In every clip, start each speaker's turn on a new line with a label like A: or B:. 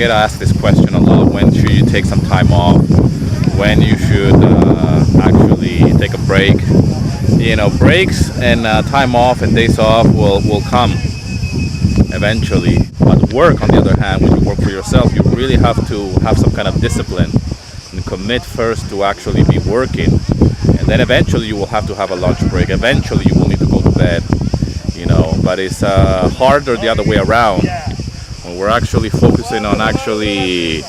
A: get asked this question a lot. When should you take some time off? When you should actually take a break? Breaks and time off and days off will come eventually. But work, on the other hand, when you work for yourself, you really have to have some kind of discipline and commit first to actually be working. And then eventually you will have to have a lunch break. Eventually you will need to go to bed, but it's harder the other way around. When we're actually focusing on actually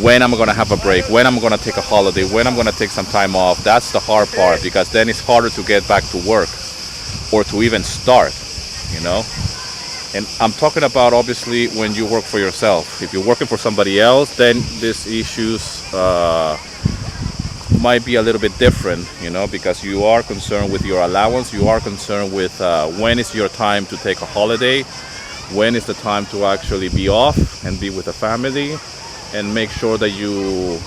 A: when I'm going to have a break, when I'm going to take a holiday, when I'm going to take some time off, that's the hard part, because then it's harder to get back to work or to even start, And I'm talking about obviously when you work for yourself. If you're working for somebody else, then these issues might be a little bit different, because you are concerned with your allowance, you are concerned with when is your time to take a holiday, when is the time to actually be off and be with the family, and make sure that you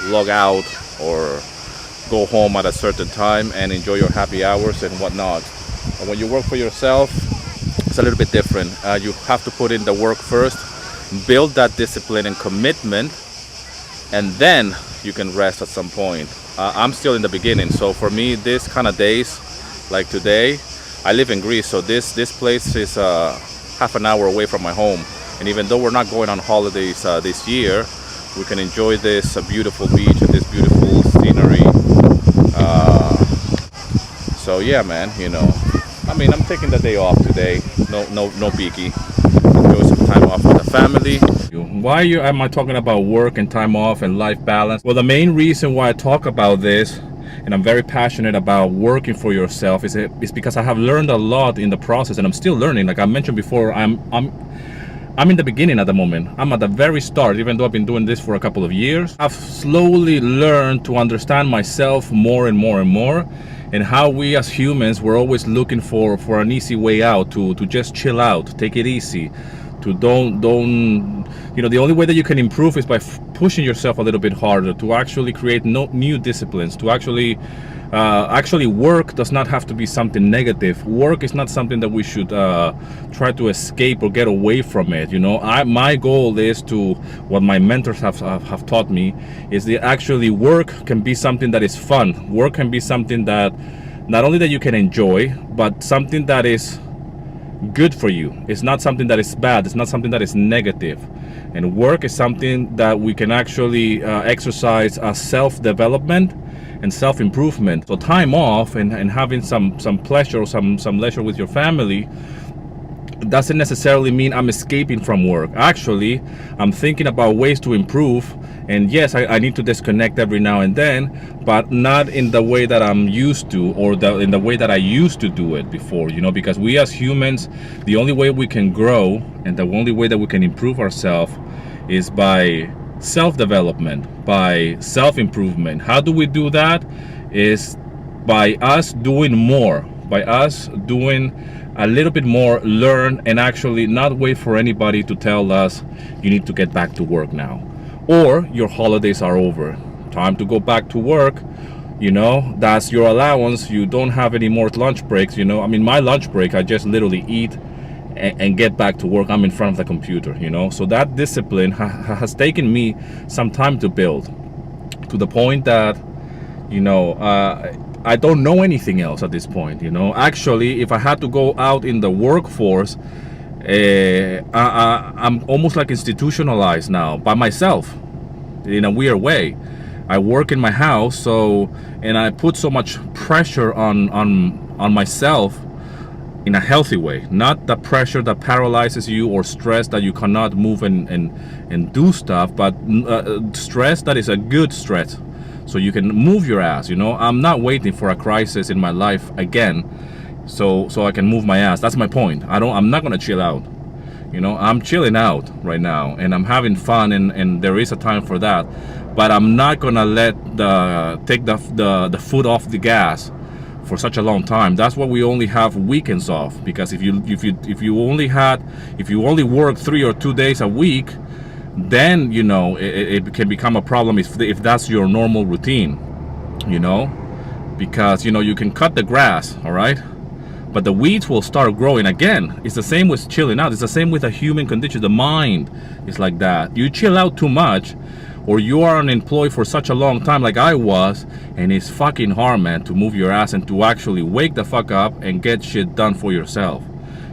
A: log out or go home at a certain time and enjoy your happy hours and whatnot. And when you work for yourself, it's a little bit different. You have to put in the work first, build that discipline and commitment, and then you can rest at some point. I'm still in the beginning, so for me, this kind of days, like today, I live in Greece, so this place is half an hour away from my home. And even though we're not going on holidays this year, we can enjoy this beautiful beach and this beautiful scenery. So yeah, man, I'm taking the day off today. No biggie. Enjoy some time off with the family. Why am I talking about work and time off and life balance? Well, the main reason why I talk about this, and I'm very passionate about working for yourself, is because I have learned a lot in the process, and I'm still learning. Like I mentioned before, I'm in the beginning at the moment. I'm at the very start, even though I've been doing this for a couple of years. I've slowly learned to understand myself more and more and more, and how we as humans, we're always looking for an easy way out, to just chill out, take it easy, to don't the only way that you can improve is by pushing yourself a little bit harder, to actually create new disciplines, to actually work does not have to be something negative. Work is not something that we should try to escape or get away from it. My goal is to, what my mentors have taught me, is that actually work can be something that is fun. Work can be something that not only that you can enjoy, but something that is good for you. It's not something that is bad. It's not something that is negative. And work is something that we can actually exercise as self-development and self-improvement. So time off and having some pleasure or some leisure with your family doesn't necessarily mean I'm escaping from work. Actually, I'm thinking about ways to improve. And yes, I need to disconnect every now and then, but not in the way that I'm used to, or in the way that I used to do it before, because we as humans, the only way we can grow and the only way that we can improve ourselves is by self-development, by self-improvement. How do we do that? Is by us doing more, by us doing a little bit more, learn, and actually not wait for anybody to tell us you need to get back to work now, or your holidays are over, time to go back to work. That's your allowance. You don't have any more lunch breaks. My lunch break, I just literally eat and get back to work. I'm in front of the computer, so that discipline has taken me some time to build, to the point that I don't know anything else at this point. Actually, if I had to go out in the workforce, I'm almost like institutionalized now by myself in a weird way. I work in my house, and I put so much pressure on myself in a healthy way, not the pressure that paralyzes you, or stress that you cannot move and do stuff, but stress that is a good stress, so you can move your ass. I'm not waiting for a crisis in my life again so I can move my ass. That's my point. I'm not gonna chill out. I'm chilling out right now, and I'm having fun, and there is a time for that, but I'm not gonna take the foot off the gas for such a long time. That's why we only have weekends off, because if you only work 3 or 2 days a week, then it can become a problem if that's your normal routine, because you can cut the grass, all right, but the weeds will start growing again. It's the same with chilling out. It's the same with the human condition. The mind is like that. You chill out too much, or you are unemployed for such a long time like I was, and it's fucking hard, man, to move your ass and to actually wake the fuck up and get shit done for yourself.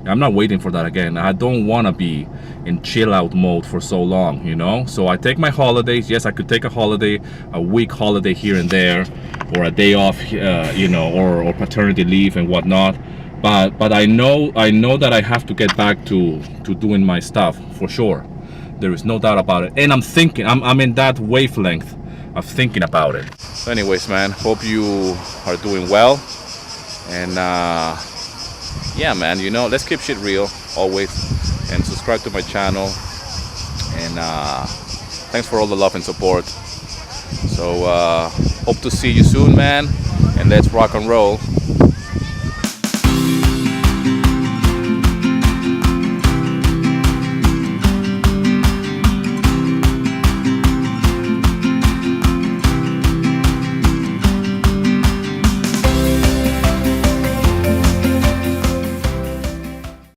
A: I'm not waiting for that again. I don't want to be in chill out mode for so long, you know? So I take my holidays. Yes, I could take a holiday, a week holiday here and there, or a day off, you know, or paternity leave and whatnot. But I know that I have to get back to doing my stuff for sure. There is no doubt about it. And I'm thinking, I'm in that wavelength of thinking about it. So anyways, man, hope you are doing well. And yeah, man, you know, let's keep shit real always, and subscribe to my channel. And thanks for all the love and support. So hope to see you soon, man, and let's rock and roll.